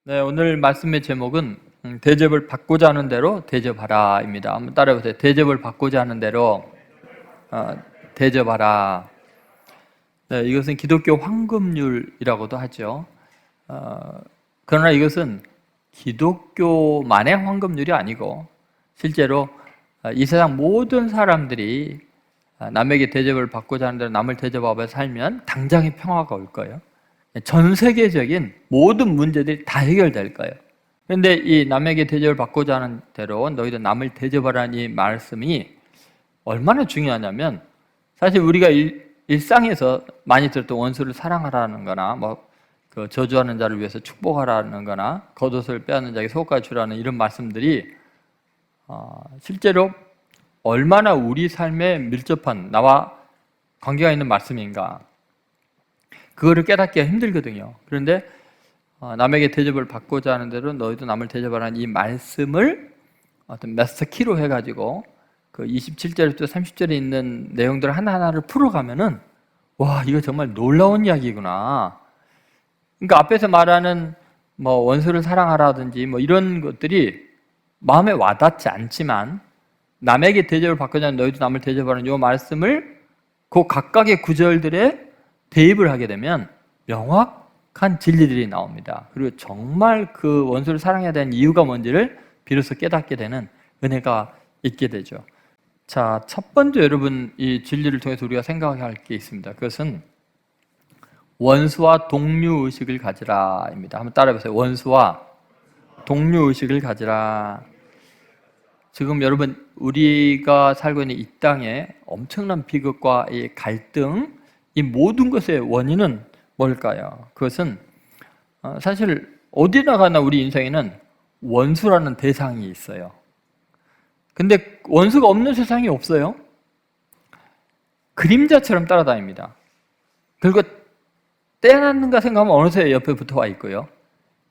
네, 오늘 말씀의 제목은 대접을 받고자 하는 대로 대접하라입니다. 한번 따라해보세요. 대접을 받고자 하는 대로 대접하라. 네, 이것은 기독교 황금률이라고도 하죠. 그러나 이것은 기독교만의 황금률이 아니고 실제로 이 세상 모든 사람들이 남에게 대접을 받고자 하는 대로 남을 대접하며 살면 당장의 평화가 올 거예요. 전 세계적인 모든 문제들이 다 해결될 거예요. 그런데 이 남에게 대접을 받고자 하는 대로 너희도 남을 대접하라는 이 말씀이 얼마나 중요하냐면, 사실 우리가 일상에서 많이 들었던 원수를 사랑하라는 거나 그 저주하는 자를 위해서 축복하라는 거나 겉옷을 빼앗는 자에게 속옷까지 주라는 이런 말씀들이 실제로 얼마나 우리 삶에 밀접한, 나와 관계가 있는 말씀인가, 그거를 깨닫기가 힘들거든요. 그런데 남에게 대접을 받고자 하는 대로 너희도 남을 대접하라는 이 말씀을 어떤 마스터키로 해가지고 그 27절부터 30절에 있는 내용들 하나하나를 풀어가면은, 와, 이거 정말 놀라운 이야기구나. 그러니까 앞에서 말하는 원수를 사랑하라든지 이런 것들이 마음에 와닿지 않지만, 남에게 대접을 받고자 하는 너희도 남을 대접하라는 이 말씀을 그 각각의 구절들에 대입을 하게 되면 명확한 진리들이 나옵니다. 그리고 정말 그 원수를 사랑해야 되는 이유가 뭔지를 비로소 깨닫게 되는 은혜가 있게 되죠. 자, 첫 번째 여러분, 이 진리를 통해서 우리가 생각해야 할 게 있습니다. 그것은 원수와 동료의식을 가지라입니다. 한번 따라해보세요. 원수와 동료의식을 가지라. 지금 여러분, 우리가 살고 있는 이 땅에 엄청난 비극과 이 갈등, 이 모든 것의 원인은 뭘까요? 그것은 사실 어디나 가나 우리 인생에는 원수라는 대상이 있어요. 근데 원수가 없는 세상이 없어요. 그림자처럼 따라다닙니다. 그리고 떼어놨는가 생각하면 어느새 옆에 붙어와 있고요.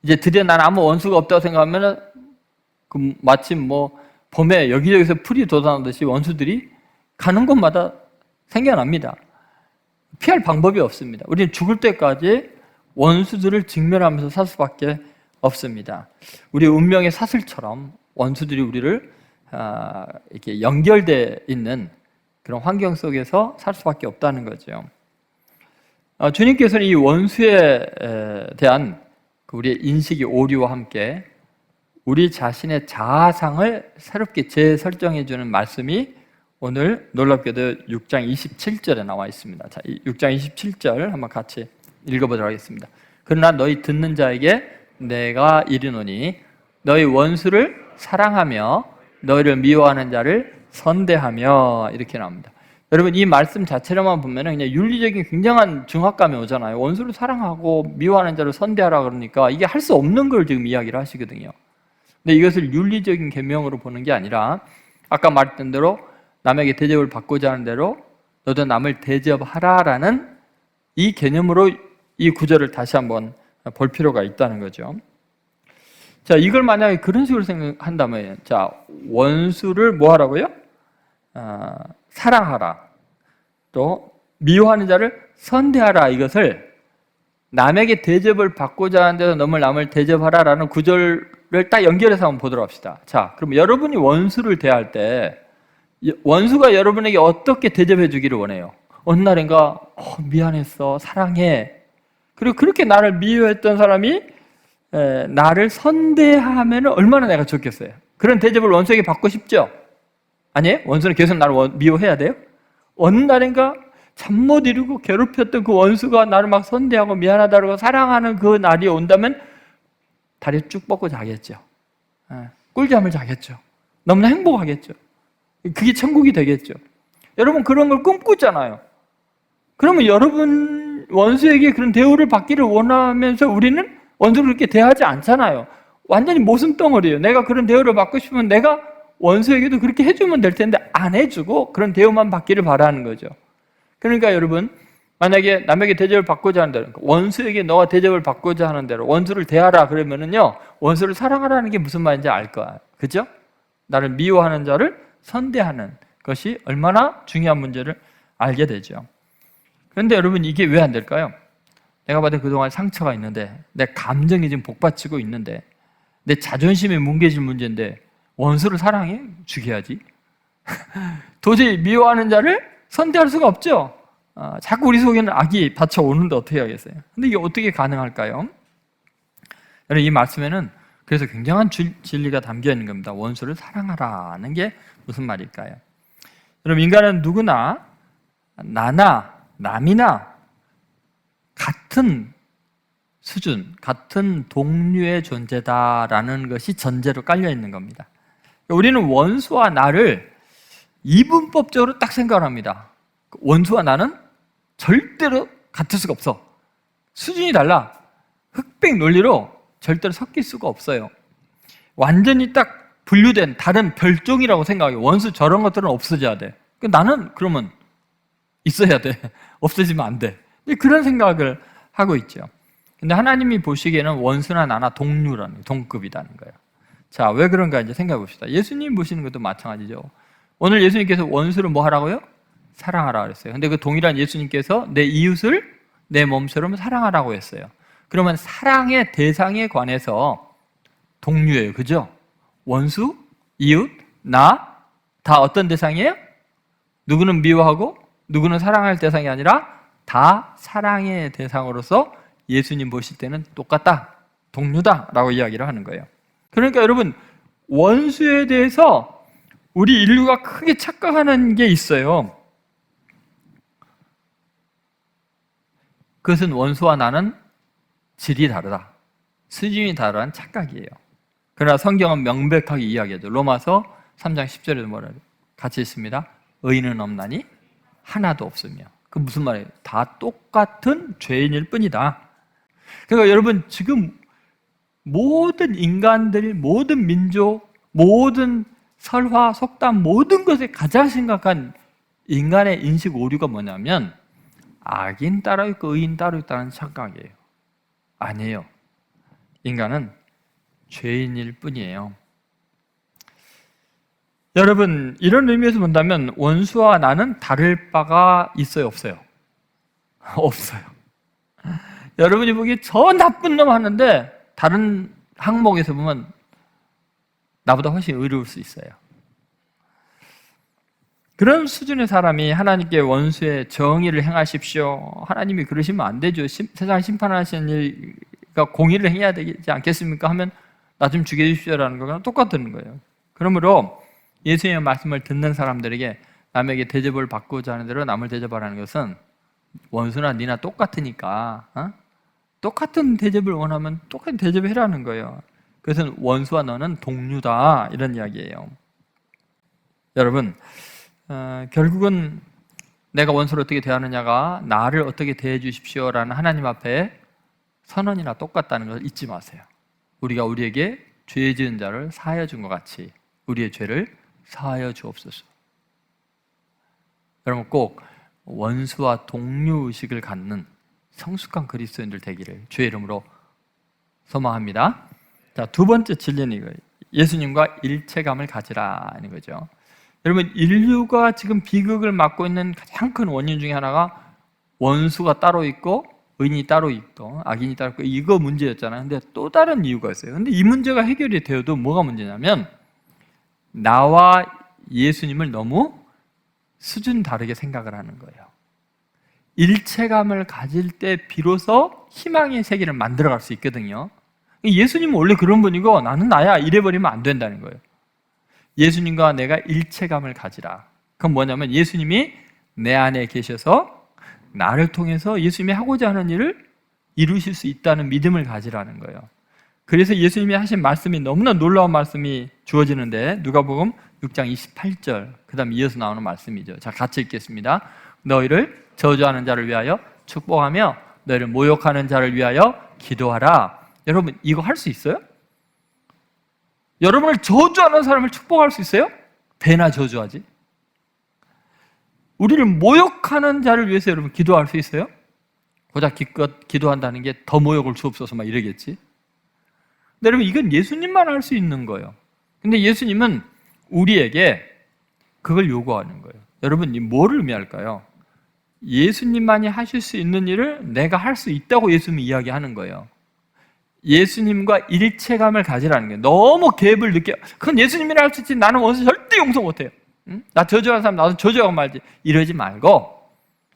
이제 드디어 난 아무 원수가 없다고 생각하면 마침 봄에 여기저기서 풀이 돋아나듯이 원수들이 가는 곳마다 생겨납니다. 피할 방법이 없습니다. 우리는 죽을 때까지 원수들을 직면하면서 살 수밖에 없습니다. 우리 운명의 사슬처럼 원수들이 우리를 이렇게 연결되어 있는 그런 환경 속에서 살 수밖에 없다는 거죠. 주님께서는 이 원수에 대한 우리의 인식의 오류와 함께 우리 자신의 자아상을 새롭게 재설정해 주는 말씀이 오늘 놀랍게도 6장 27절에 나와 있습니다. 자, 6장 27절 한번 같이 읽어보도록 하겠습니다. 그러나 너희 듣는 자에게 내가 이르노니 너희 원수를 사랑하며 너희를 미워하는 자를 선대하며, 이렇게 나옵니다. 여러분, 이 말씀 자체로만 보면은 그냥 윤리적인 굉장한 중압감이 오잖아요. 원수를 사랑하고 미워하는 자를 선대하라 그러니까 이게 할 수 없는 걸 지금 이야기를 하시거든요. 근데 이것을 윤리적인 계명으로 보는 게 아니라 아까 말했던 대로 남에게 대접을 받고자 하는 대로 너도 남을 대접하라라는 이 개념으로 이 구절을 다시 한번 볼 필요가 있다는 거죠. 자, 이걸 만약에 그런 식으로 생각한다면, 자, 원수를 뭐 하라고요? 사랑하라. 또 미워하는 자를 선대하라. 이것을 남에게 대접을 받고자 하는 데서 너무 남을 대접하라라는 구절을 딱 연결해서 한번 보도록 합시다. 자, 그럼 여러분이 원수를 대할 때 원수가 여러분에게 어떻게 대접해 주기를 원해요? 어느 날인가 미안했어, 사랑해. 그리고 그렇게 나를 미워했던 사람이 나를 선대하면 얼마나 내가 좋겠어요. 그런 대접을 원수에게 받고 싶죠? 아니에요? 원수는 계속 나를 미워해야 돼요? 어느 날인가 잠 못 이루고 괴롭혔던 그 원수가 나를 막 선대하고 미안하다고 사랑하는 그 날이 온다면 다리 쭉 뻗고 자겠죠. 꿀잠을 자겠죠. 너무나 행복하겠죠. 그게 천국이 되겠죠. 여러분, 그런 걸 꿈꾸잖아요. 그러면 여러분 원수에게 그런 대우를 받기를 원하면서 우리는 원수를 그렇게 대하지 않잖아요. 완전히 모순덩어리예요. 내가 그런 대우를 받고 싶으면 내가 원수에게도 그렇게 해주면 될 텐데 안 해주고 그런 대우만 받기를 바라는 거죠. 그러니까 여러분, 만약에 남에게 대접을 받고자 하는 대로, 원수에게 너가 대접을 받고자 하는 대로 원수를 대하라 그러면은요, 원수를 사랑하라는 게 무슨 말인지 알 거야. 그죠? 나를 미워하는 자를 선대하는 것이 얼마나 중요한 문제를 알게 되죠. 그런데 여러분, 이게 왜 안 될까요? 내가 받은 그동안 상처가 있는데, 내 감정이 지금 복받치고 있는데, 내 자존심이 뭉개질 문제인데 원수를 사랑해? 죽여야지. 도저히 미워하는 자를 선대할 수가 없죠. 자꾸 우리 속에는 악이 받쳐오는데 어떻게 하겠어요? 근데 이게 어떻게 가능할까요? 여러분, 이 말씀에는 그래서 굉장한 진리가 담겨 있는 겁니다. 원수를 사랑하라는 게 무슨 말일까요? 여러분, 인간은 누구나 나나 남이나 같은 수준, 같은 동류의 존재다라는 것이 전제로 깔려 있는 겁니다. 우리는 원수와 나를 이분법적으로 딱 생각을 합니다. 원수와 나는 절대로 같을 수가 없어. 수준이 달라. 흑백 논리로 절대로 섞일 수가 없어요. 완전히 딱 분류된 다른 별종이라고 생각해요. 원수 저런 것들은 없어져야 돼. 나는 그러면 있어야 돼. 없어지면 안 돼. 그런 생각을 하고 있죠. 근데 하나님이 보시기에는 원수나 나나 동급이라는 거예요. 자, 왜 그런가 이제 생각해 봅시다. 예수님 보시는 것도 마찬가지죠. 오늘 예수님께서 원수를 뭐 하라고요? 사랑하라 그랬어요. 근데 그 동일한 예수님께서 내 이웃을 내 몸처럼 사랑하라고 했어요. 그러면 사랑의 대상에 관해서 동류예요. 그죠? 원수, 이웃, 나 다 어떤 대상이에요? 누구는 미워하고 누구는 사랑할 대상이 아니라 다 사랑의 대상으로서 예수님 보실 때는 똑같다, 동류다라고 이야기를 하는 거예요. 그러니까 여러분, 원수에 대해서 우리 인류가 크게 착각하는 게 있어요. 그것은 원수와 나는 질이 다르다, 수준이 다르다는 착각이에요. 그러나 성경은 명백하게 이야기하죠. 로마서 3장 10절에도 뭐라고 같이 있습니다. 의인은 없나니 하나도 없으며. 그 무슨 말이에요? 다 똑같은 죄인일 뿐이다. 그러니까 여러분, 지금 모든 인간들, 모든 민족, 모든 설화, 속담, 모든 것에 가장 심각한 인간의 인식 오류가 뭐냐면 악인 따로 있고 의인 따로 있다는 착각이에요. 아니에요. 인간은 죄인일 뿐이에요. 여러분, 이런 의미에서 본다면 원수와 나는 다를 바가 있어요, 없어요? 없어요. 여러분이 보기에 저 나쁜 놈 하는데 다른 항목에서 보면 나보다 훨씬 의로울 수 있어요. 그런 수준의 사람이 하나님께 원수의 정의를 행하십시오, 하나님이 그러시면 안 되죠. 세상 심판하시는 일과 공의를 행해야 되지 않겠습니까? 하면 나 좀 죽여주십시오라는 거랑 똑같은 거예요. 그러므로 예수님의 말씀을 듣는 사람들에게 남에게 대접을 받고자 하는 대로 남을 대접하라는 것은 원수나 니나 똑같으니까 똑같은 대접을 원하면 똑같은 대접을 해라는 거예요. 그것은 원수와 너는 동류다, 이런 이야기예요. 여러분, 결국은 내가 원수를 어떻게 대하느냐가 나를 어떻게 대해 주십시오라는 하나님 앞에 선언이나 똑같다는 걸 잊지 마세요. 우리가 우리에게 죄 지은 자를 사하여 준 것 같이 우리의 죄를 사하여 주옵소서. 여러분, 꼭 원수와 동료의식을 갖는 성숙한 그리스도인들 되기를 주의 이름으로 소망합니다. 자, 두 번째 진리는 이거예요. 예수님과 일체감을 가지라는 거죠. 여러분, 인류가 지금 비극을 맞고 있는 가장 큰 원인 중에 하나가 원수가 따로 있고 의인이 따로 있고 악인이 따로 있고, 이거 문제였잖아요. 근데 또 다른 이유가 있어요. 근데 이 문제가 해결이 되어도 뭐가 문제냐면 나와 예수님을 너무 수준 다르게 생각을 하는 거예요. 일체감을 가질 때 비로소 희망의 세계를 만들어갈 수 있거든요. 예수님은 원래 그런 분이고 나는 나야 이래버리면 안 된다는 거예요. 예수님과 내가 일체감을 가지라. 그건 뭐냐면 예수님이 내 안에 계셔서 나를 통해서 예수님이 하고자 하는 일을 이루실 수 있다는 믿음을 가지라는 거예요. 그래서 예수님이 하신 말씀이 너무나 놀라운 말씀이 주어지는데, 누가복음 6장 28절, 그 다음 이어서 나오는 말씀이죠. 자, 같이 읽겠습니다. 너희를 저주하는 자를 위하여 축복하며 너희를 모욕하는 자를 위하여 기도하라. 여러분, 이거 할 수 있어요? 여러분을 저주하는 사람을 축복할 수 있어요? 배나 저주하지. 우리를 모욕하는 자를 위해서 여러분 기도할 수 있어요? 고작 기껏 기도한다는 게 더 모욕을 주옵소서 막 이러겠지. 근데 여러분, 이건 예수님만 할 수 있는 거예요. 근데 예수님은 우리에게 그걸 요구하는 거예요. 여러분, 이 뭐를 의미할까요? 예수님만이 하실 수 있는 일을 내가 할 수 있다고 예수님이 이야기하는 거예요. 예수님과 일체감을 가지라는 거예요. 너무 갭을 느껴. 그건 예수님이라 할 수 있지. 나는 원수 절대 용서 못해요. 응? 나 저주하는 사람 나도 저주하고 말지. 이러지 말고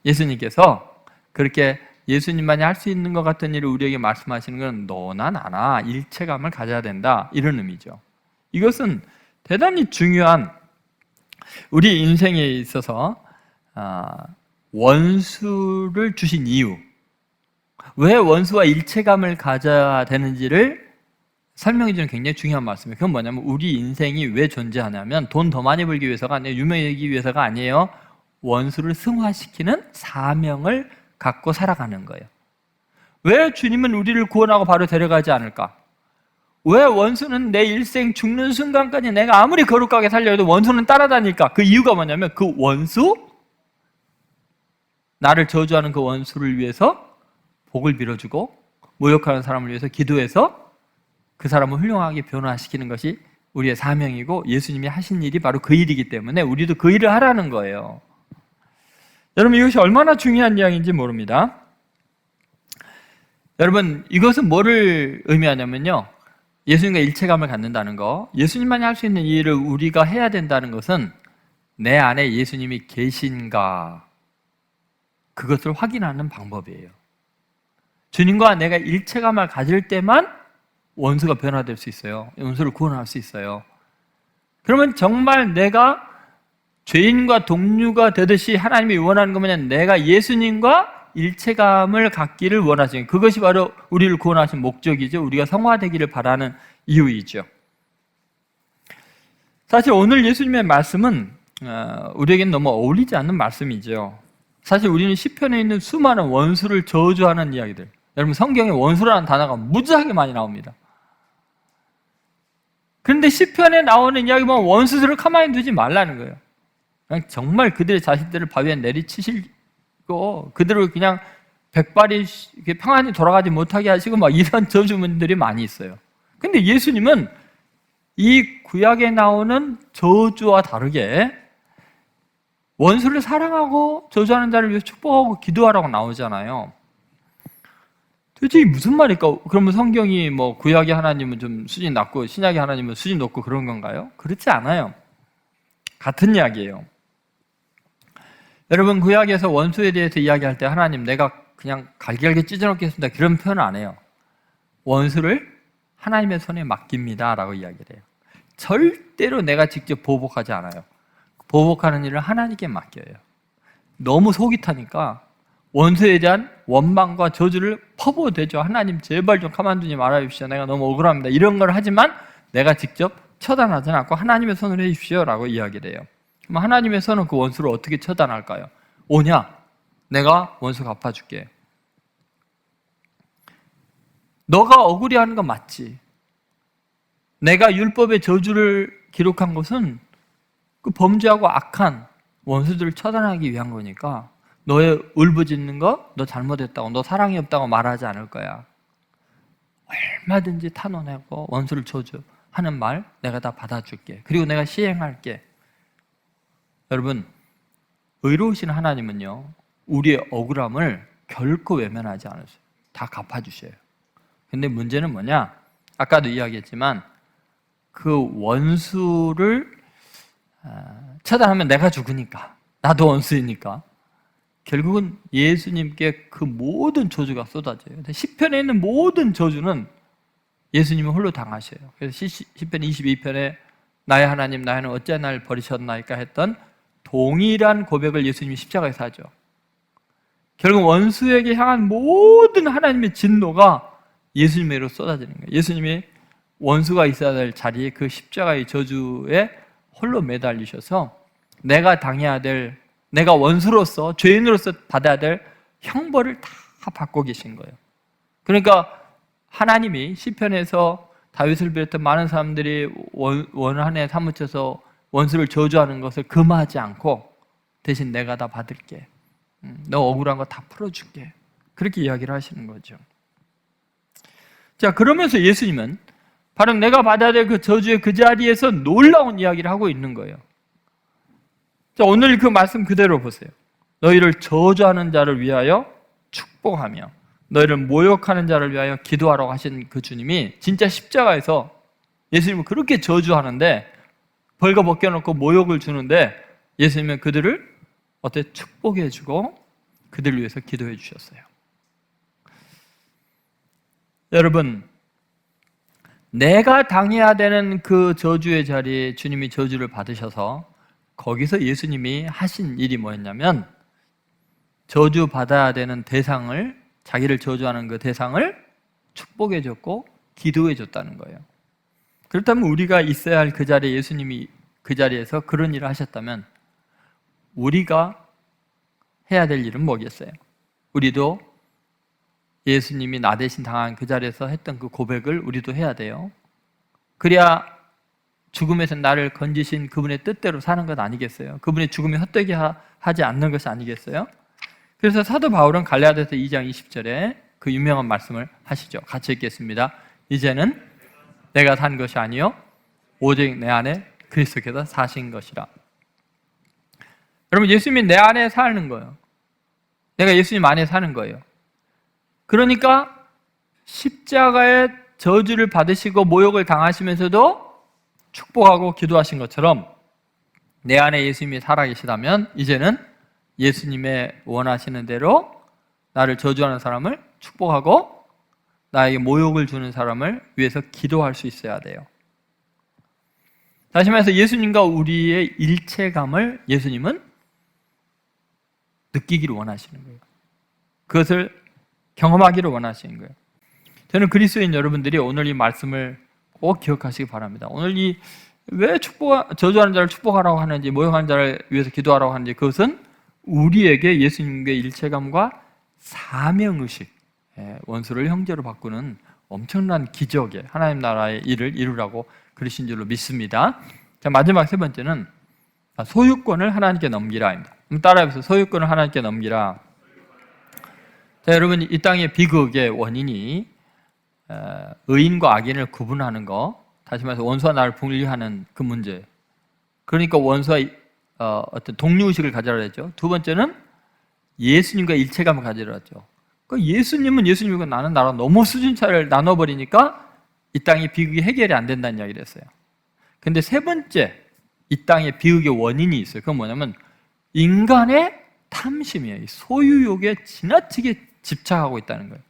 예수님께서 그렇게 예수님만이 할 수 있는 것 같은 일을 우리에게 말씀하시는 건 너나 나나 일체감을 가져야 된다. 이런 의미죠. 이것은 대단히 중요한 우리 인생에 있어서 원수를 주신 이유, 왜 원수와 일체감을 가져야 되는지를 설명해 주는 굉장히 중요한 말씀이에요. 그건 뭐냐면 우리 인생이 왜 존재하냐면 돈 더 많이 벌기 위해서가 아니에요. 유명해지기 위해서가 아니에요. 원수를 승화시키는 사명을 갖고 살아가는 거예요. 왜 주님은 우리를 구원하고 바로 데려가지 않을까? 왜 원수는 내 일생 죽는 순간까지 내가 아무리 거룩하게 살려도 원수는 따라다닐까? 그 이유가 뭐냐면 그 원수, 나를 저주하는 그 원수를 위해서 복을 빌어주고 모욕하는 사람을 위해서 기도해서 그 사람을 훌륭하게 변화시키는 것이 우리의 사명이고 예수님이 하신 일이 바로 그 일이기 때문에 우리도 그 일을 하라는 거예요. 여러분, 이것이 얼마나 중요한 이야기인지 모릅니다. 여러분, 이것은 뭐를 의미하냐면요, 예수님과 일체감을 갖는다는 거, 예수님만이 할 수 있는 이 일을 우리가 해야 된다는 것은 내 안에 예수님이 계신가, 그것을 확인하는 방법이에요. 주님과 내가 일체감을 가질 때만 원수가 변화될 수 있어요. 원수를 구원할 수 있어요. 그러면 정말 내가 죄인과 동류가 되듯이 하나님이 원하는 거면 내가 예수님과 일체감을 갖기를 원하시는, 그것이 바로 우리를 구원하신 목적이죠. 우리가 성화되기를 바라는 이유이죠. 사실 오늘 예수님의 말씀은 우리에게는 너무 어울리지 않는 말씀이죠. 사실 우리는 시편에 있는 수많은 원수를 저주하는 이야기들, 여러분 성경에 원수라는 단어가 무지하게 많이 나옵니다. 그런데 시편에 나오는 이야기 보면 원수들을 가만히 두지 말라는 거예요. 그냥 정말 그들의 자식들을 바위에 내리치시고 그들을 그냥 백발이 평안히 돌아가지 못하게 하시고 막 이런 저주문들이 많이 있어요. 근데 예수님은 이 구약에 나오는 저주와 다르게 원수를 사랑하고 저주하는 자를 위해 축복하고 기도하라고 나오잖아요. 도대체 이게 무슨 말일까? 그러면 성경이 뭐 구약의 하나님은 좀 수준이 낮고 신약의 하나님은 수준이 높고 그런 건가요? 그렇지 않아요. 같은 이야기예요. 여러분, 구약에서 원수에 대해서 이야기할 때 하나님 내가 그냥 갈기갈기 찢어놓겠습니다, 그런 표현을 안 해요. 원수를 하나님의 손에 맡깁니다 라고 이야기를 해요. 절대로 내가 직접 보복하지 않아요. 보복하는 일을 하나님께 맡겨요. 너무 속이 타니까 원수에 대한 원망과 저주를 퍼부어대죠. 하나님 제발 좀 가만두지 말아주십시오, 내가 너무 억울합니다, 이런 걸 하지만 내가 직접 처단하지는 않고 하나님의 손으로 해주십시오 라고 이야기를 해요. 그럼 하나님의 손은 그 원수를 어떻게 처단할까요? 오냐, 내가 원수 갚아줄게. 너가 억울해 하는 건 맞지. 내가 율법의 저주를 기록한 것은 그 범죄하고 악한 원수들을 처단하기 위한 거니까 너의 울부짖는 거, 너 잘못했다고, 너 사랑이 없다고 말하지 않을 거야. 얼마든지 탄원하고 원수를 저주하는 말 내가 다 받아줄게. 그리고 내가 시행할게. 여러분, 의로우신 하나님은요, 우리의 억울함을 결코 외면하지 않으세요. 다 갚아주셔요. 근데 문제는 뭐냐? 아까도 이야기했지만 그 원수를 처단하면 내가 죽으니까, 나도 원수이니까 결국은 예수님께 그 모든 저주가 쏟아져요. 시편에 있는 모든 저주는 예수님이 홀로 당하셔요. 그래서 시편 22편에 나의 하나님, 나의 하나님 어찌 날 버리셨나이까 했던 동일한 고백을 예수님이 십자가에서 하죠. 결국 원수에게 향한 모든 하나님의 진노가 예수님으로 쏟아지는 거예요. 예수님이 원수가 있어야 될 자리에 그 십자가의 저주에 홀로 매달리셔서 내가 당해야 될, 내가 원수로서 죄인으로서 받아야 될 형벌을 다 받고 계신 거예요. 그러니까 하나님이 시편에서 다윗을 비롯한 많은 사람들이 원한에 사무쳐서 원수를 저주하는 것을 금하지 않고 대신 내가 다 받을게, 너 억울한 거 다 풀어줄게, 그렇게 이야기를 하시는 거죠. 자, 그러면서 예수님은 바로 내가 받아야 될 그 저주의 그 자리에서 놀라운 이야기를 하고 있는 거예요. 자, 오늘 그 말씀 그대로 보세요. 너희를 저주하는 자를 위하여 축복하며 너희를 모욕하는 자를 위하여 기도하라고 하신 그 주님이 진짜 십자가에서 예수님은 그렇게 저주하는데 벌거 벗겨놓고 모욕을 주는데 예수님은 그들을 어때 축복해 주고 그들을 위해서 기도해 주셨어요. 여러분, 내가 당해야 되는 그 저주의 자리에 주님이 저주를 받으셔서 거기서 예수님이 하신 일이 뭐였냐면 저주 받아야 되는 대상을, 자기를 저주하는 그 대상을 축복해 줬고 기도해 줬다는 거예요. 그렇다면 우리가 있어야 할 그 자리에 예수님이 그 자리에서 그런 일을 하셨다면 우리가 해야 될 일은 뭐겠어요? 우리도 예수님이 나 대신 당한 그 자리에서 했던 그 고백을 우리도 해야 돼요. 그래야 죽음에서 나를 건지신 그분의 뜻대로 사는 것 아니겠어요? 그분의 죽음이 헛되게 하지 않는 것이 아니겠어요? 그래서 사도 바울은 갈라디아서 2장 20절에 그 유명한 말씀을 하시죠. 같이 읽겠습니다. 이제는 내가 산 것이 아니요 오직 내 안에 그리스도께서 사신 것이라. 여러분, 예수님이 내 안에 사는 거예요. 내가 예수님 안에 사는 거예요. 그러니까 십자가의 저주를 받으시고 모욕을 당하시면서도 축복하고 기도하신 것처럼 내 안에 예수님이 살아계시다면 이제는 예수님의 원하시는 대로 나를 저주하는 사람을 축복하고 나에게 모욕을 주는 사람을 위해서 기도할 수 있어야 돼요. 다시 말해서 예수님과 우리의 일체감을 예수님은 느끼기를 원하시는 거예요. 그것을 경험하기를 원하시는 거예요. 저는 그리스도인 여러분들이 오늘 이 말씀을 꼭 기억하시기 바랍니다. 오늘 이 왜 저주하는 자를 축복하라고 하는지, 모욕하는 자를 위해서 기도하라고 하는지, 그것은 우리에게 예수님의 일체감과 사명의식, 원수를 형제로 바꾸는 엄청난 기적의 하나님 나라의 일을 이루라고 그러신 줄로 믿습니다. 자, 마지막 세 번째는 소유권을 하나님께 넘기라입니다. 따라해보세요. 소유권을 하나님께 넘기라. 자, 여러분, 이 땅의 비극의 원인이 의인과 악인을 구분하는 거, 다시 말해서 원수와 나를 분리하는 그 문제. 그러니까 원수와 어떤 동료의식을 가지라 했죠. 두 번째는 예수님과 일체감을 가지라 했죠. 그러니까 예수님은 예수님이고 나는 나랑 너무 수준 차이를 나눠버리니까 이 땅의 비극이 해결이 안 된다는 이야기를 했어요. 근데 세 번째, 이 땅의 비극의 원인이 있어요. 그건 뭐냐면 인간의 탐심이에요. 소유욕에 지나치게 집착하고 있다는 거예요.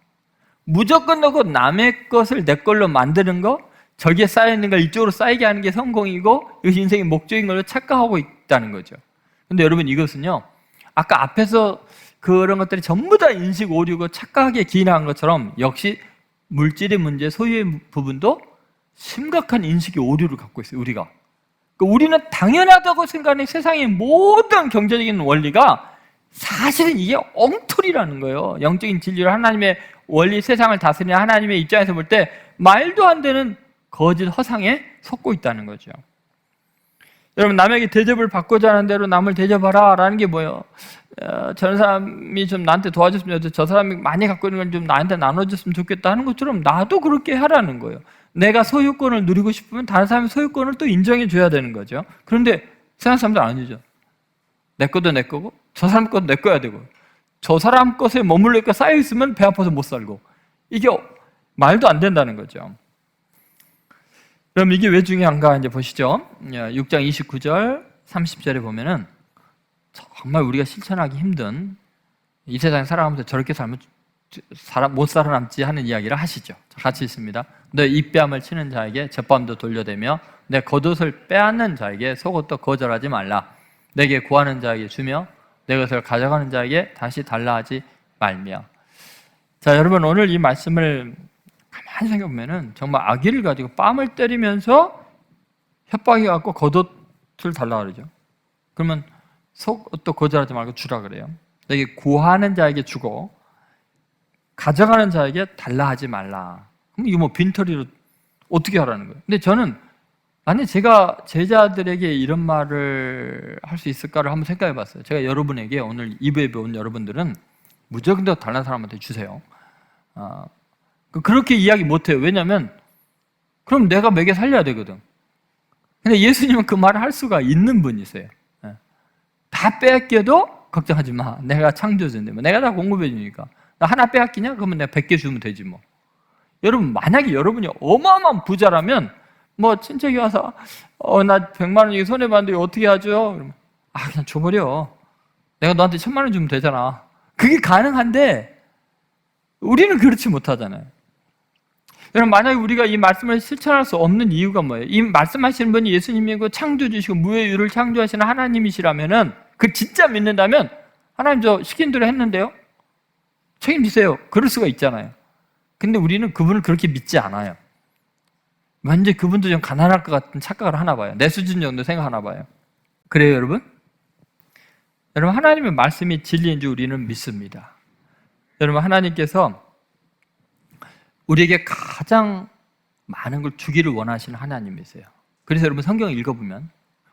무조건 넣고 남의 것을 내 걸로 만드는 거, 저기에 쌓여있는 걸 이쪽으로 쌓이게 하는 게 성공이고 이것이 인생의 목적인 걸로 착각하고 있다는 거죠. 근데 여러분, 이것은요, 아까 앞에서 그런 것들이 전부 다 인식 오류고 착각에 기인한 것처럼 역시 물질의 문제, 소유의 부분도 심각한 인식의 오류를 갖고 있어요. 우리가. 그러니까 우리는 당연하다고 생각하는 세상의 모든 경제적인 원리가 사실은 이게 엉터리라는 거예요. 영적인 진리를, 하나님의 원리, 세상을 다스리는 하나님의 입장에서 볼 때 말도 안 되는 거짓 허상에 속고 있다는 거죠. 여러분, 남에게 대접을 받고자 하는 대로 남을 대접하라 라는 게 뭐예요? 저런 사람이 좀 나한테 도와줬으면 좋겠다, 저 사람이 많이 갖고 있는 걸 좀 나한테 나눠줬으면 좋겠다 하는 것처럼 나도 그렇게 하라는 거예요. 내가 소유권을 누리고 싶으면 다른 사람의 소유권을 또 인정해 줘야 되는 거죠. 그런데 세상 사람들 아니죠. 내 것도 내 거고 저 사람 것도 내 거야 되고 저 사람 것에 머물러 있고 쌓여 있으면 배 아파서 못 살고, 이게 말도 안 된다는 거죠. 그럼 이게 왜 중요한가 이제 보시죠. 6장 29절 30절에 보면은 정말 우리가 실천하기 힘든, 이 세상에 살아가면서 저렇게 살면 못 살아남지 하는 이야기를 하시죠. 같이 있습니다. 내 입뺨을 치는 자에게 젖밤도 돌려대며 내 겉옷을 빼앗는 자에게 속옷도 거절하지 말라. 내게 구하는 자에게 주며 내 것을 가져가는 자에게 다시 달라 하지 말며. 자, 여러분, 오늘 이 말씀을 가만히 생각해보면은 정말 악의를 가지고 뺨을 때리면서 협박해갖고 겉옷을 달라 그러죠. 그러면 속옷도 거절하지 말고 주라 그래요. 내게 구하는 자에게 주고 가져가는 자에게 달라 하지 말라. 그럼 이거 뭐 빈털이로 어떻게 하라는 거예요? 근데 저는 만약 제가 제자들에게 이런 말을 할 수 있을까를 한번 생각해 봤어요. 제가 여러분에게 오늘 2부에 온 여러분들은 무조건 다른 사람한테 주세요. 그렇게 이야기 못해요. 왜냐하면 그럼 내가 먹여 살려야 되거든. 근데 예수님은 그 말을 할 수가 있는 분이세요. 다 뺏겨도 걱정하지 마. 내가 창조주인데 뭐 내가 다 공급해 주니까. 나 하나 빼앗기냐? 그러면 내가 100개 주면 되지 뭐. 여러분, 만약에 여러분이 어마어마한 부자라면 뭐 친척이 와서 나 100만 원 이거 손해봤는데 어떻게 하죠? 그러면 그냥 줘버려. 내가 너한테 1000만 원 주면 되잖아. 그게 가능한데 우리는 그렇지 못하잖아요. 여러분, 만약에 우리가 이 말씀을 실천할 수 없는 이유가 뭐예요? 이 말씀하시는 분이 예수님이고 창조주시고 무의 유를 창조하시는 하나님이시라면은, 그 진짜 믿는다면 하나님 저 시킨 대로 했는데요? 책임지세요. 그럴 수가 있잖아요. 근데 우리는 그분을 그렇게 믿지 않아요. 왠지 그분도 좀 가난할 것 같은 착각을 하나 봐요. 내 수준 정도 생각하나 봐요. 그래요, 여러분? 여러분, 하나님의 말씀이 진리인 줄 우리는 믿습니다. 여러분, 하나님께서 우리에게 가장 많은 걸 주기를 원하시는 하나님이세요. 그래서 여러분 성경을 읽어보면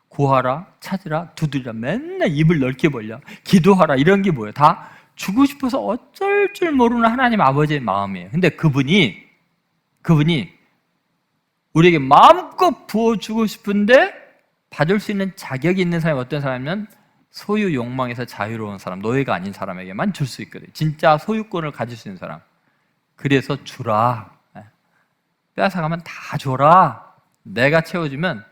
구하라, 찾으라, 두드리라 맨날 입을 넓게 벌려 기도하라 이런 게 뭐예요? 다 주고 싶어서 어쩔 줄 모르는 하나님 아버지의 마음이에요. 근데 그분이 우리에게 마음껏 부어주고 싶은데 받을 수 있는 자격이 있는 사람이 어떤 사람이면 소유 욕망에서 자유로운 사람, 노예가 아닌 사람에게만 줄 수 있거든요. 진짜 소유권을 가질 수 있는 사람. 그래서 주라. 빼앗아가면 다 줘라. 내가 채워주면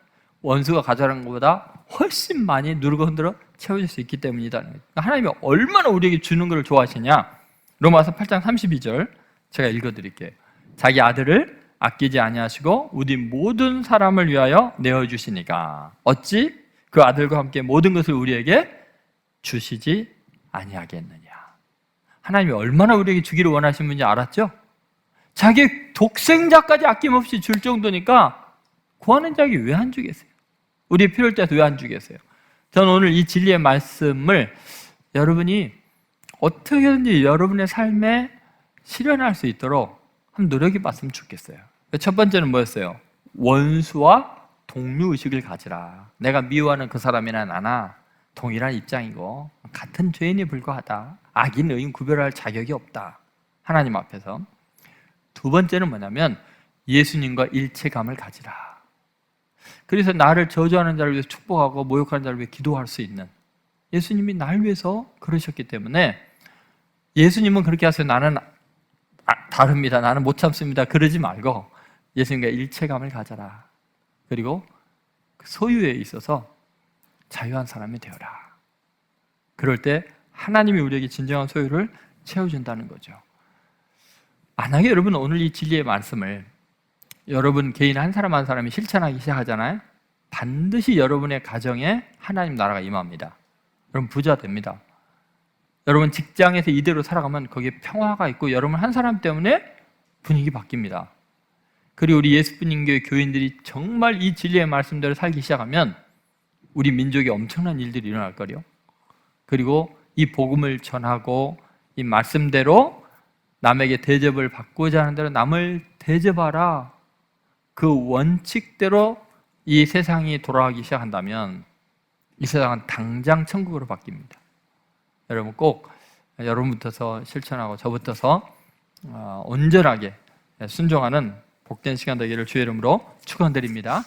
원수가 가져가는 것보다 훨씬 많이 누르고 흔들어 채워질 수 있기 때문이다. 하나님이 얼마나 우리에게 주는 것을 좋아하시냐. 로마서 8장 32절 제가 읽어드릴게요. 자기 아들을 아끼지 아니하시고 우리 모든 사람을 위하여 내어주시니까 어찌 그 아들과 함께 모든 것을 우리에게 주시지 아니하겠느냐. 하나님이 얼마나 우리에게 주기를 원하시는 분인지 알았죠? 자기 독생자까지 아낌없이 줄 정도니까 구하는 자에게 왜 안 주겠어요? 우리의 필요할 때도 왜 안 주겠어요? 저는 오늘 이 진리의 말씀을 여러분이 어떻게든지 여러분의 삶에 실현할 수 있도록 한번 노력해 봤으면 좋겠어요. 첫 번째는 뭐였어요? 원수와 동료의식을 가지라. 내가 미워하는 그 사람이나 나나 동일한 입장이고 같은 죄인에 불과하다. 악인, 의인 구별할 자격이 없다. 하나님 앞에서. 두 번째는 뭐냐면 예수님과 일체감을 가지라. 그래서 나를 저주하는 자를 위해서 축복하고 모욕하는 자를 위해 기도할 수 있는, 예수님이 날 위해서 그러셨기 때문에 예수님은 그렇게 하세요. 나는 다릅니다. 나는 못 참습니다. 그러지 말고 예수님과 일체감을 가져라. 그리고 소유에 있어서 자유한 사람이 되어라. 그럴 때 하나님이 우리에게 진정한 소유를 채워준다는 거죠. 만약에 여러분 오늘 이 진리의 말씀을 여러분 개인 한 사람 한 사람이 실천하기 시작하잖아요. 반드시 여러분의 가정에 하나님 나라가 임합니다. 여러분 부자 됩니다. 여러분 직장에서 이대로 살아가면 거기에 평화가 있고 여러분 한 사람 때문에 분위기 바뀝니다. 그리고 우리 예수님교회 교인들이 정말 이 진리의 말씀대로 살기 시작하면 우리 민족에 엄청난 일들이 일어날 거요. 그리고 이 복음을 전하고 이 말씀대로 남에게 대접을 받고자 하는 대로 남을 대접하라. 그 원칙대로 이 세상이 돌아가기 시작한다면 이 세상은 당장 천국으로 바뀝니다. 여러분 꼭 여러분부터서 실천하고 저부터서 온전하게 순종하는 복된 시간 되기를 주의 이름으로 축원드립니다.